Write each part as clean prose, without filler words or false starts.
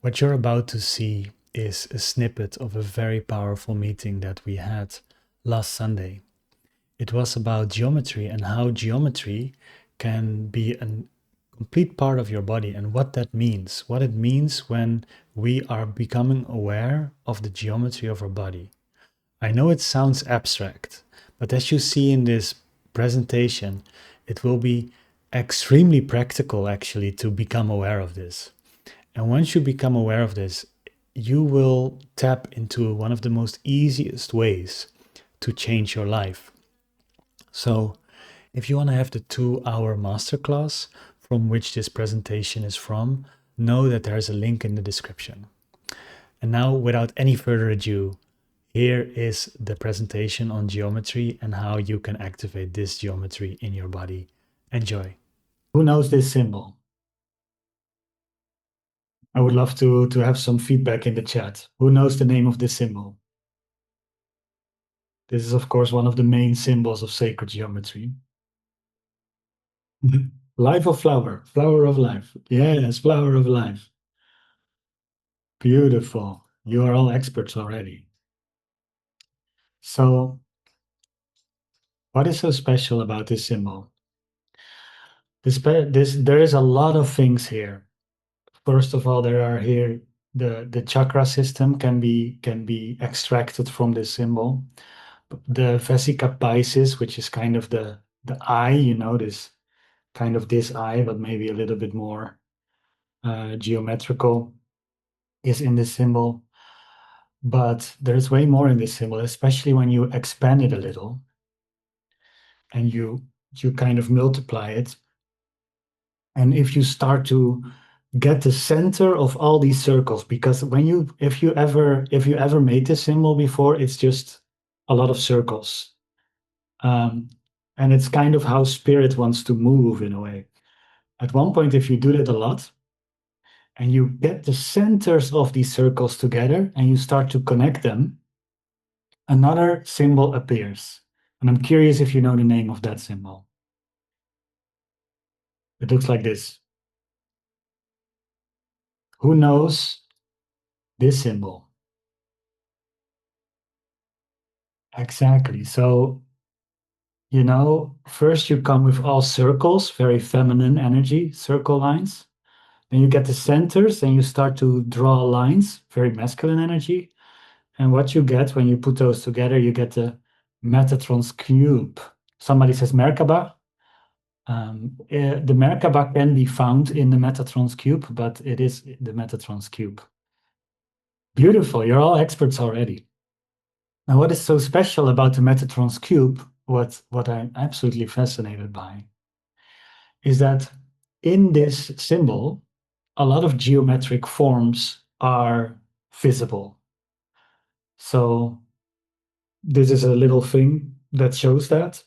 What you're about to see is a snippet of a very powerful meeting that we had last Sunday. It was about geometry and how geometry can be a complete part of your body and what that means, what it means when we are becoming aware of the geometry of our body. I know it sounds abstract, but as you see in this presentation, it will be extremely practical actually to become aware of this. And once you become aware of this, you will tap into one of the most easiest ways to change your life. So, if you want to have the 2 hour masterclass from which this presentation is from, know that there's a link in the description. And now, without any further ado, here is the presentation on geometry and how you can activate this geometry in your body. Enjoy. Who knows this symbol? I would love to have some feedback in the chat. Who knows the name of this symbol? This is, of course, one of the main symbols of sacred geometry. Life of flower, flower of life. Yes, flower of life. Beautiful. You are all experts already. So, what is so special about this symbol? There is a lot of things here. First of all, there are here the chakra system can be extracted from this symbol. The vesica piscis, which is kind of the eye, this kind of this eye, but maybe a little bit more geometrical, is in this symbol. But there's way more in this symbol, especially when you expand it a little and you kind of multiply it. And if you start to get the center of all these circles, because if you ever made this symbol before, it's just a lot of circles. Um, and it's kind of how spirit wants to move in a way. At one point, if you do that a lot, and you get the centers of these circles together and you start to connect them, another symbol appears. And I'm curious if you know the name of that symbol. It looks like this. Who knows this symbol? Exactly. So, first you come with all circles, very feminine energy, circle lines. Then you get the centers and you start to draw lines, very masculine energy. And what you get when you put those together, you get the Metatron's cube. Somebody says Merkaba. The Merkaba can be found in the Metatron's cube, but it is the Metatron's cube. Beautiful, you're all experts already. Now, what is so special about the Metatron's cube, what I'm absolutely fascinated by, is that in this symbol, a lot of geometric forms are visible. So this is a little thing that shows that.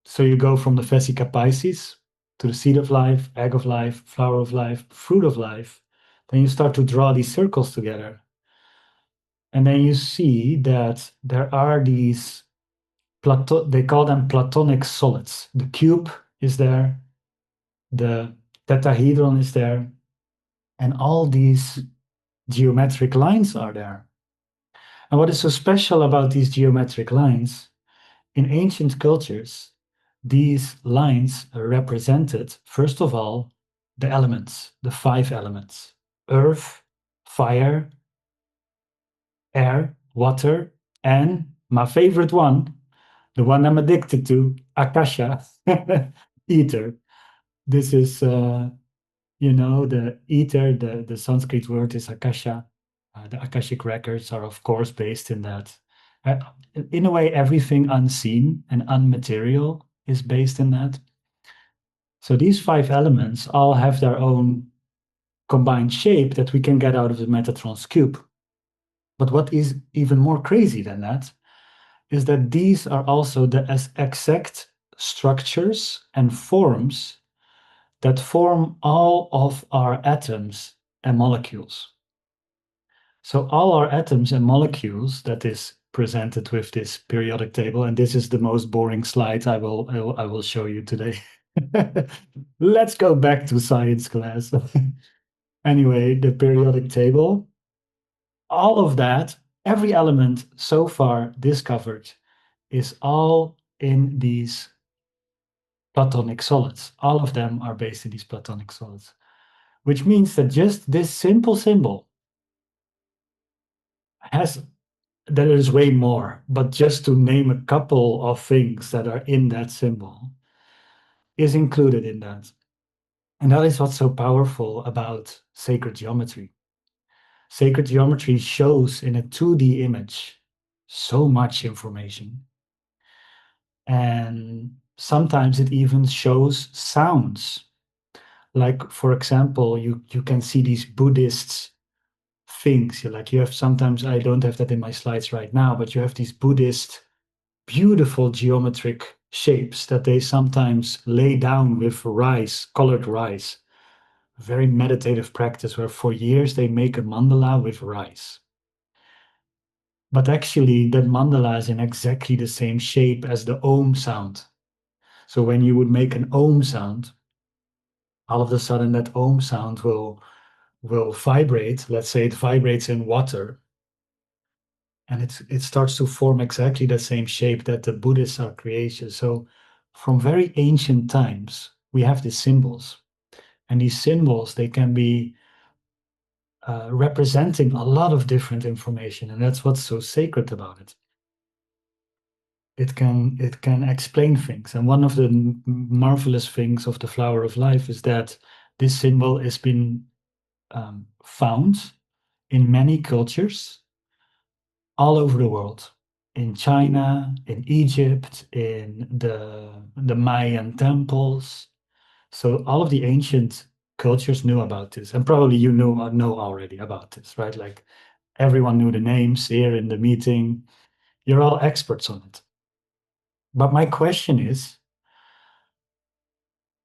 So you go from the vesica piscis to the seed of life, egg of life, flower of life, fruit of life. Then you start to draw these circles together. And then you see that there are these, they call them platonic solids. The cube is there, the tetrahedron is there, and all these geometric lines are there. And what is so special about these geometric lines, in ancient cultures, these lines represented, first of all, the elements, the 5 elements: earth, fire, air, water, and my favorite one, the one I'm addicted to, akasha, ether. This is, the ether, the Sanskrit word is akasha. The Akashic records are, of course, based in that. Uh, in a way, everything unseen and unmaterial is based in that. So these 5 elements all have their own combined shape that we can get out of the Metatron's cube. But what is even more crazy than that is that these are also the exact structures and forms that form all of our atoms and molecules. So all our atoms and molecules that is presented with this periodic table, and this is the most boring slide I will show you today. Let's go back to science class. Anyway, the periodic table, all of that, every element so far discovered is all in these Platonic solids. All of them are based in these Platonic solids, which means that just this simple symbol has, there is way more, but just to name a couple of things that are in that symbol is included in that. And that is what's so powerful about sacred geometry. Sacred geometry shows in a 2D image so much information. And sometimes it even shows sounds. Like, for example, you can see these Buddhist things. Like you have sometimes, I don't have that in my slides right now, but you have these Buddhist beautiful geometric shapes that they sometimes lay down with rice, colored rice. Very meditative practice where for years they make a mandala with rice. But actually, that mandala is in exactly the same shape as the Om sound. So when you would make an Om sound, all of a sudden that Om sound will vibrate. Let's say it vibrates in water, and it starts to form exactly the same shape that the Buddhists are created. So from very ancient times, we have these symbols, and these symbols they can be representing a lot of different information, and that's what's so sacred about it. It can explain things, and one of the marvelous things of the flower of life is that this symbol has been found in many cultures all over the world. In China, in Egypt, in the Mayan temples. So all of the ancient cultures knew about this, and probably you know already about this, right? Like everyone knew the names here in the meeting. You're all experts on it. But my question is,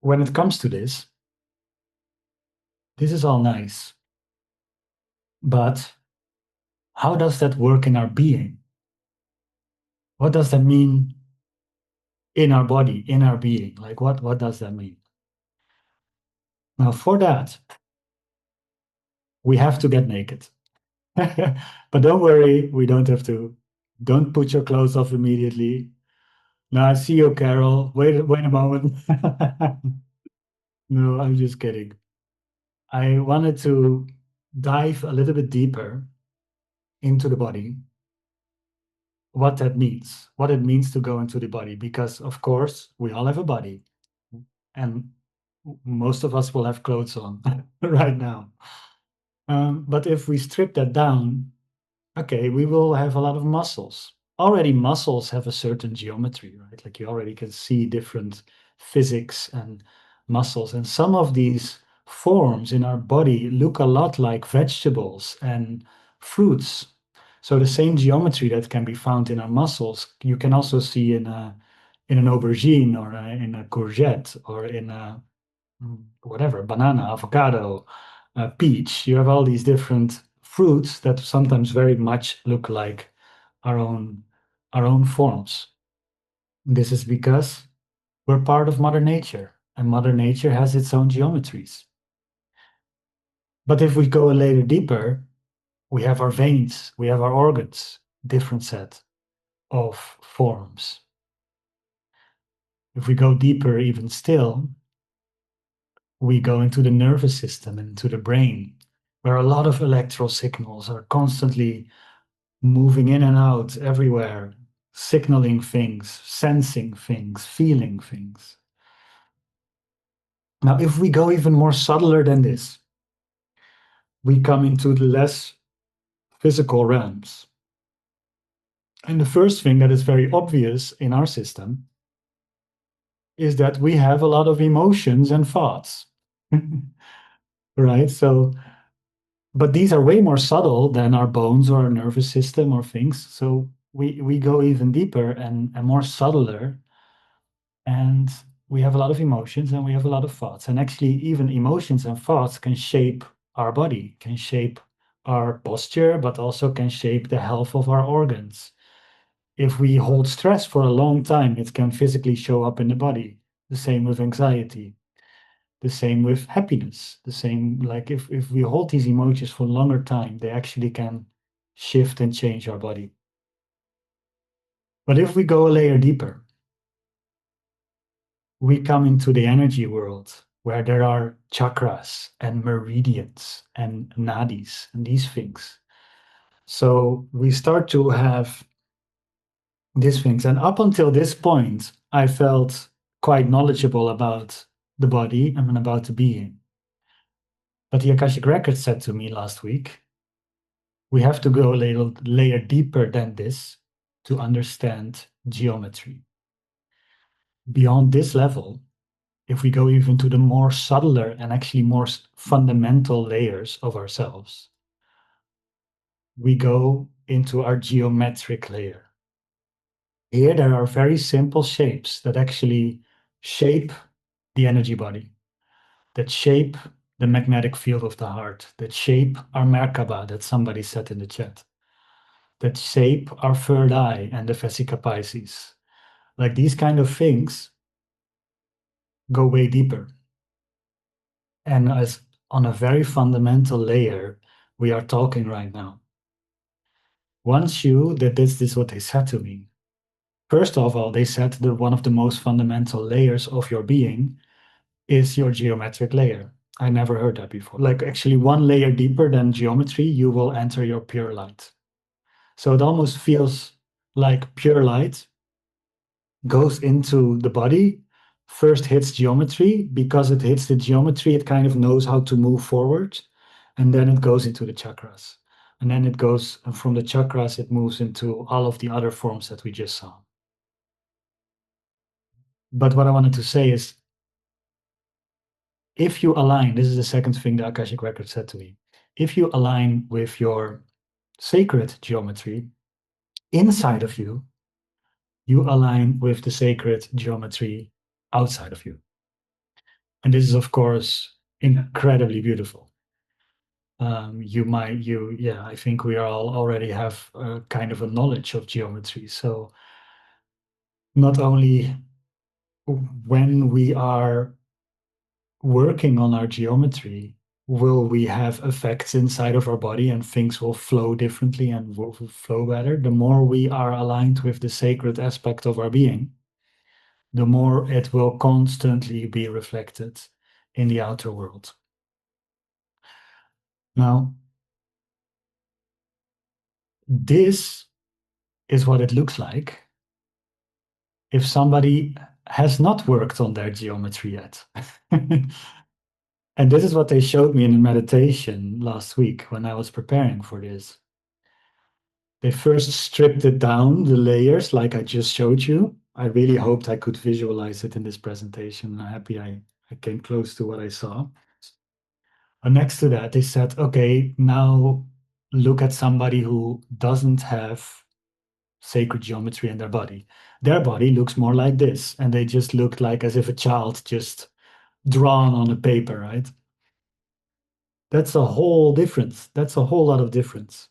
when it comes to this is all nice, but how does that work in our being? What does that mean in our body, in our being? Like what does that mean? Now, for that, we have to get naked. But don't worry, we don't have to. Don't put your clothes off immediately. No, I see you, Carol. Wait a moment. No, I'm just kidding. I wanted to dive a little bit deeper into the body, what that means, what it means to go into the body, because of course we all have a body, and most of us will have clothes on right now. But if we strip that down, okay, we will have a lot of muscles. Already muscles have a certain geometry, right? Like you already can see different physics and muscles. And some of these forms in our body look a lot like vegetables and fruits. So the same geometry that can be found in our muscles, you can also see in an aubergine or in a courgette or in a whatever, banana, avocado, peach. You have all these different fruits that sometimes very much look like our own our own forms. This is because we're part of Mother Nature, and Mother Nature has its own geometries. But if we go a layer deeper, we have our veins, we have our organs, different set of forms. If we go deeper even still, we go into the nervous system and into the brain, where a lot of electrical signals are constantly moving in and out everywhere, signaling things, sensing things, feeling things. Now, if we go even more subtler than this, we come into the less physical realms. And the first thing that is very obvious in our system is that we have a lot of emotions and thoughts. Right? So, but these are way more subtle than our bones or our nervous system or things. So we go even deeper and more subtler, and we have a lot of emotions and we have a lot of thoughts. And actually, even emotions and thoughts can shape our body, can shape our posture, but also can shape the health of our organs. If we hold stress for a long time, it can physically show up in the body. The same with anxiety. The same with happiness. The same, like if we hold these emotions for a longer time, they actually can shift and change our body. But if we go a layer deeper, we come into the energy world where there are chakras and meridians and nadis and these things. So we start to have these things. And up until this point, I felt quite knowledgeable about the body and about the being. But the Akashic Record said to me last week, we have to go a little layer deeper than this to understand geometry. Beyond this level, if we go even to the more subtler and actually more fundamental layers of ourselves, we go into our geometric layer. Here, there are very simple shapes that actually shape the energy body, that shape the magnetic field of the heart, that shape our Merkaba that somebody said in the chat, that shape our third eye and the Vesica Pisces. Like these kind of things go way deeper. And as on a very fundamental layer, we are talking right now. Once you, that this is what they said to me. First of all, they said that one of the most fundamental layers of your being is your geometric layer. I never heard that before. Like actually one layer deeper than geometry, you will enter your pure light. So it almost feels like pure light goes into the body, first hits geometry. Because it hits the geometry, it kind of knows how to move forward. And then it goes into the chakras. And then it goes from the chakras, it moves into all of the other forms that we just saw. But what I wanted to say is, if you align, this is the second thing the Akashic Record said to me. If you align with your sacred geometry inside of you, you align with the sacred geometry outside of you. And this is, of course, incredibly beautiful. I think we all already have a kind of a knowledge of geometry. So not only when we are working on our geometry, will we have effects inside of our body and things will flow differently and will flow better. The more we are aligned with the sacred aspect of our being, the more it will constantly be reflected in the outer world. Now, this is what it looks like if somebody has not worked on their geometry yet. And this is what they showed me in a meditation last week when I was preparing for this. They first stripped it down, the layers, like I just showed you. I really hoped I could visualize it in this presentation. I'm happy I came close to what I saw. And next to that, they said, okay, now look at somebody who doesn't have sacred geometry in their body. Their body looks more like this, and they just looked like as if a child just drawn on a paper, right? That's a whole difference. That's a whole lot of difference.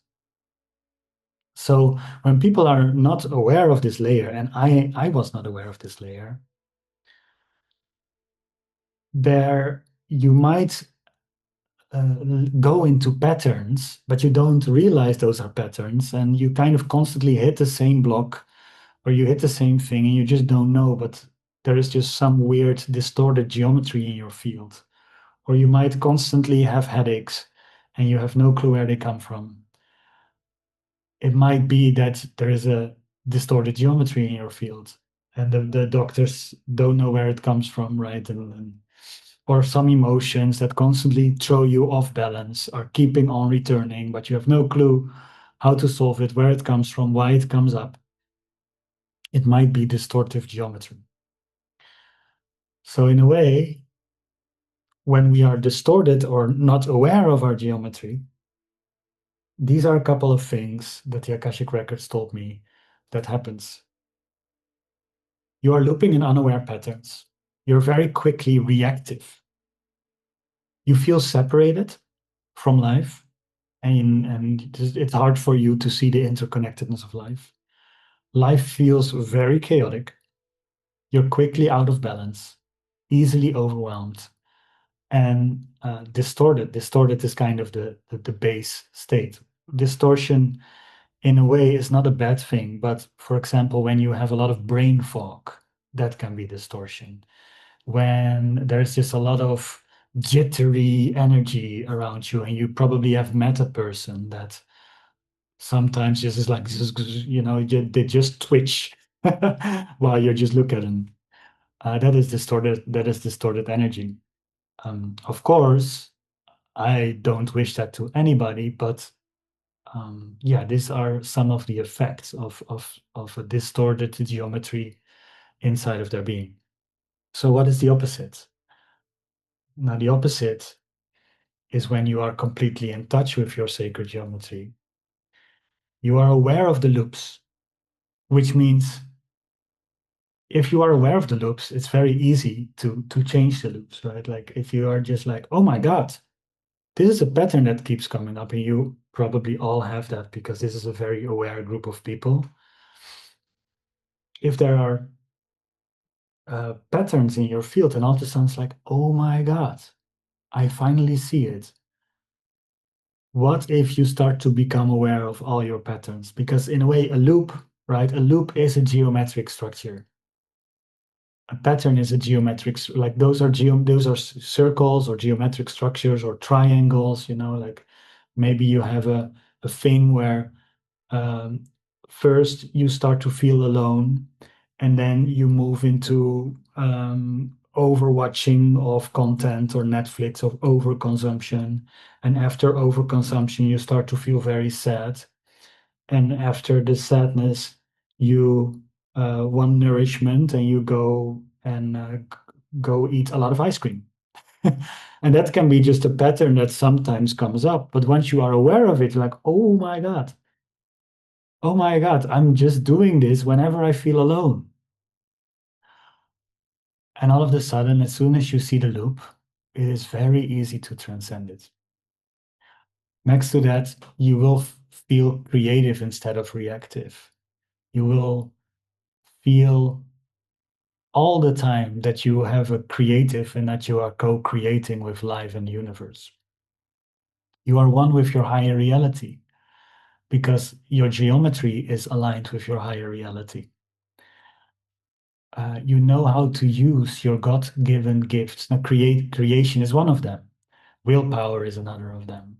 So when people are not aware of this layer, and I was not aware of this layer, there you might go into patterns, but you don't realize those are patterns, and you kind of constantly hit the same block or you hit the same thing and you just don't know, but there is just some weird distorted geometry in your field. Or you might constantly have headaches and you have no clue where they come from. It might be that there is a distorted geometry in your field and the doctors don't know where it comes from, right? Or some emotions that constantly throw you off balance are keeping on returning, but you have no clue how to solve it, where it comes from, why it comes up. It might be distortive geometry. So in a way, when we are distorted or not aware of our geometry, these are a couple of things that the Akashic Records told me that happens. You are looping in unaware patterns. You're very quickly reactive. You feel separated from life, and it's hard for you to see the interconnectedness of life. Life feels very chaotic. You're quickly out of balance, easily overwhelmed, and distorted. Distorted is kind of the base state. Distortion, in a way, is not a bad thing, but for example, when you have a lot of brain fog, that can be distortion. When there's just a lot of jittery energy around you, and you probably have met a person that sometimes just is like, they just twitch while you just look at them. That is distorted. That is distorted energy. Of course, I don't wish that to anybody, but yeah, these are some of the effects of a distorted geometry inside of their being. So, what is the opposite? Now, the opposite is when you are completely in touch with your sacred geometry. You are aware of the loops, which means if you are aware of the loops, it's very easy to change the loops, right? Like if you are just like, oh my God, this is a pattern that keeps coming up, and you probably all have that because this is a very aware group of people. If there are patterns in your field, and all of a sudden it's like, oh my God, I finally see it. What if you start to become aware of all your patterns? Because in a way, a loop, right? A loop is a geometric structure. A pattern is a geometric, like those are circles or geometric structures or triangles, like maybe you have a thing where um, first you start to feel alone, and then you move into overwatching of content or Netflix, of overconsumption. And after overconsumption, you start to feel very sad. And after the sadness, you want nourishment, and you go and go eat a lot of ice cream. And that can be just a pattern that sometimes comes up. But once you are aware of it, like, oh my God, I'm just doing this whenever I feel alone. And all of a sudden, as soon as you see the loop, it is very easy to transcend it. Next to that, you will feel creative instead of reactive. You will feel all the time that you have a creative and that you are co-creating with life and the universe. You are one with your higher reality because your geometry is aligned with your higher reality. You know how to use your God-given gifts. Now, creation is one of them. Willpower is another of them.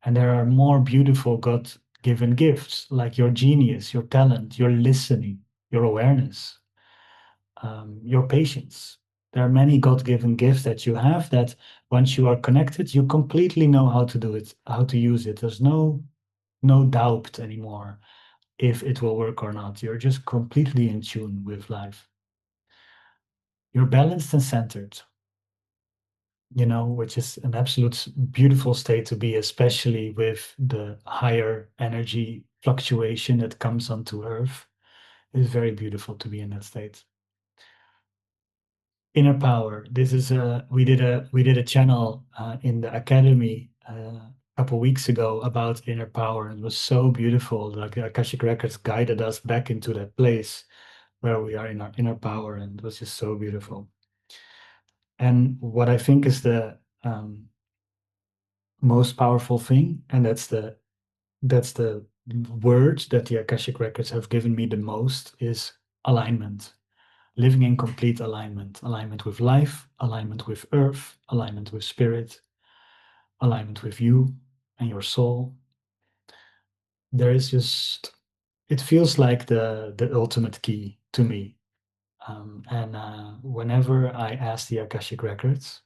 And there are more beautiful God-given gifts, like your genius, your talent, your listening, your awareness, your patience. There are many God-given gifts that you have that once you are connected, you completely know how to do it, how to use it. There's no doubt anymore if it will work or not. You're just completely in tune with life. You're balanced and centered, which is an absolute beautiful state to be, especially with the higher energy fluctuation that comes onto Earth. It is very beautiful to be in that state. Inner power. This is we did a channel in the academy a couple weeks ago about inner power, and it was so beautiful. Like the Akashic Records guided us back into that place where we are in our inner power, and it was just so beautiful. And what I think is the most powerful thing, and that's the word that the Akashic Records have given me the most, is alignment. Living in complete alignment. Alignment with life, alignment with earth, alignment with spirit, alignment with you and your soul. There is just, it feels like the ultimate key to me. And whenever I ask the Akashic Records,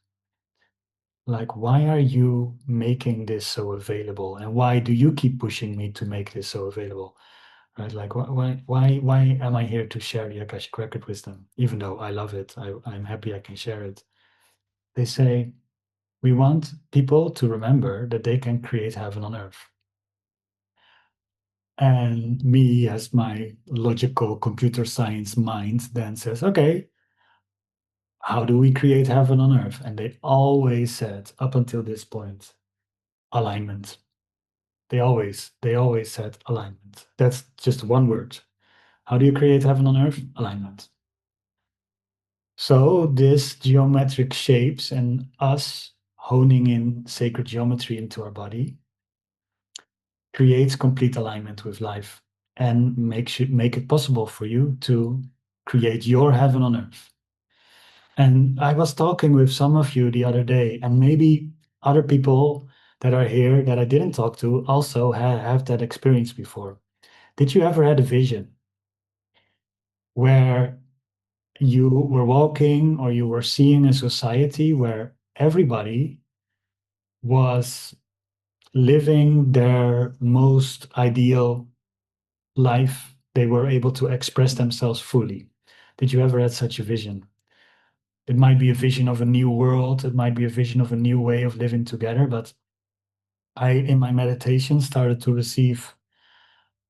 like, why are you making this so available, and why do you keep pushing me to make this so available, right? Like, why am I here to share the Akashic Record wisdom, even though I love it? I'm happy I can share it. They say we want people to remember that they can create heaven on earth. And me, as my logical computer science mind, then says, okay, how do we create heaven on earth? And they always said, up until this point, alignment. They always said alignment. That's just one word. How do you create heaven on earth? Alignment. So this geometric shapes and us honing in sacred geometry into our body creates complete alignment with life and make it possible for you to create your heaven on earth. And I was talking with some of you the other day, and maybe other people that are here that I didn't talk to also have that experience before. Did you ever had a vision where you were walking or you were seeing a society where everybody was living their most ideal life? They were able to express themselves fully. Did you ever had such a vision? It might be a vision of a new world, it might be a vision of a new way of living together, but I, in my meditation, started to receive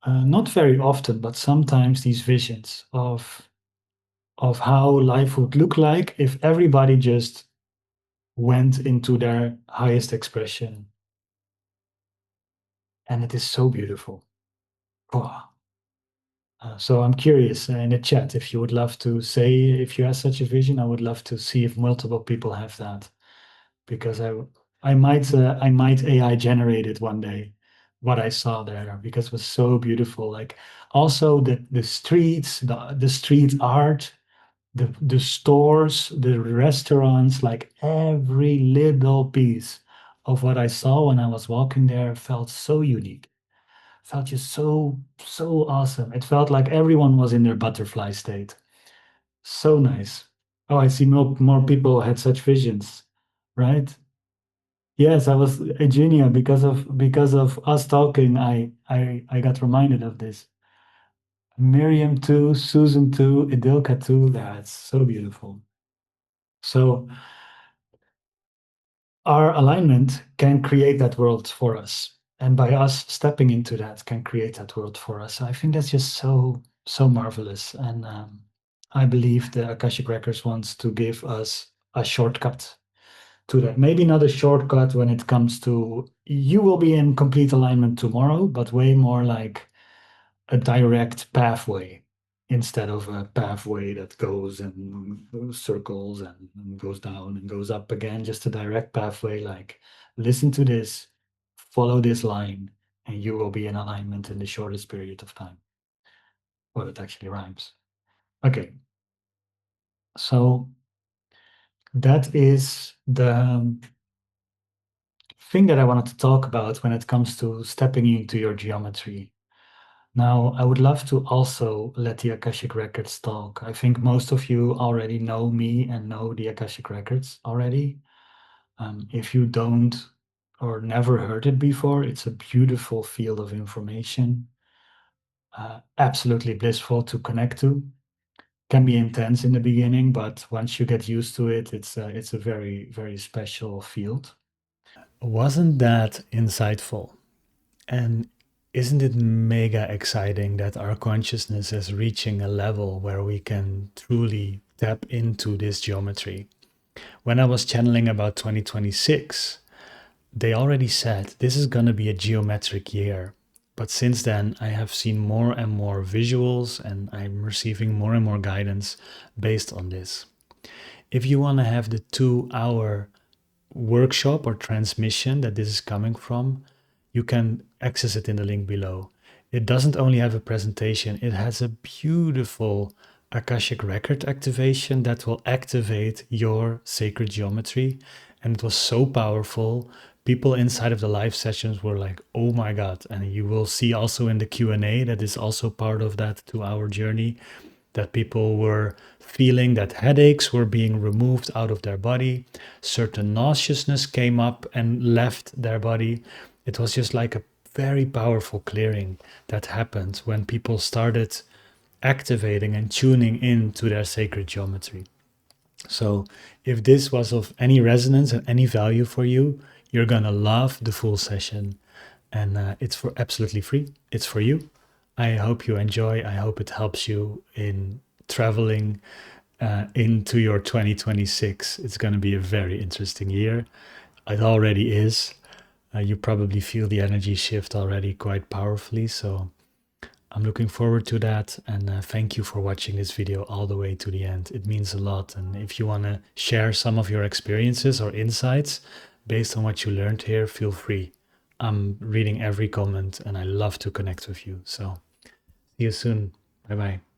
not very often, but sometimes these visions of how life would look like if everybody just went into their highest expression. And it is so beautiful. Wow. So I'm curious in the chat if you would love to say if you have such a vision. I would love to see if multiple people have that, because I might AI generate it one day what I saw there because it was so beautiful. Like also the streets, the street art, the stores, the restaurants, like every little piece of what I saw when I was walking there felt so unique. Felt just so awesome. It felt like everyone was in their butterfly state. So nice. Oh, I see more people had such visions, right? Yes, I was a junior because of us talking. I got reminded of this. Miriam too, Susan too, Idilka too. That's so beautiful. So our alignment can create that world for us, and by us stepping into that can create that world for us. I think that's just so marvelous, and I believe the Akashic Records wants to give us a shortcut to that. Maybe not a shortcut when it comes to you will be in complete alignment tomorrow, but way more like a direct pathway instead of a pathway that goes and circles and goes down and goes up again. Just a direct pathway, like listen to this, follow this line, and you will be in alignment in the shortest period of time. Well, it actually rhymes. Okay, so that is the thing that I wanted to talk about when it comes to stepping into your geometry. Now, I would love to also let the Akashic Records talk. I think most of you already know me and know the Akashic Records already. If you don't or never heard it before, it's a beautiful field of information, absolutely blissful to connect to. Can be intense in the beginning, but once you get used to it, it's a very special field. Wasn't that insightful? And isn't it mega exciting that our consciousness is reaching a level where we can truly tap into this geometry? When I was channeling about 2026, they already said this is going to be a geometric year. But since then, I have seen more and more visuals and I'm receiving more and more guidance based on this. If you want to have the 2 hour workshop or transmission that this is coming from, you can access it in the link below. It doesn't only have a presentation, it has a beautiful Akashic record activation that will activate your sacred geometry. And it was so powerful. People inside of the live sessions were like, oh my God. And you will see also in the Q&A that is also part of that 2 hour journey, that people were feeling that headaches were being removed out of their body. Certain nauseousness came up and left their body. It was just like a very powerful clearing that happened when people started activating and tuning in to their sacred geometry. So if this was of any resonance and any value for you, you're gonna love the full session. And it's for absolutely free. It's for you. I hope you enjoy. I hope it helps you in traveling into your 2026. It's going to be a very interesting year. It already is. You probably feel the energy shift already quite powerfully. So I'm looking forward to that. And thank you for watching this video all the way to the end. It means a lot. And if you want to share some of your experiences or insights, based on what you learned here, feel free. I'm reading every comment and I love to connect with you. So see you soon. Bye bye.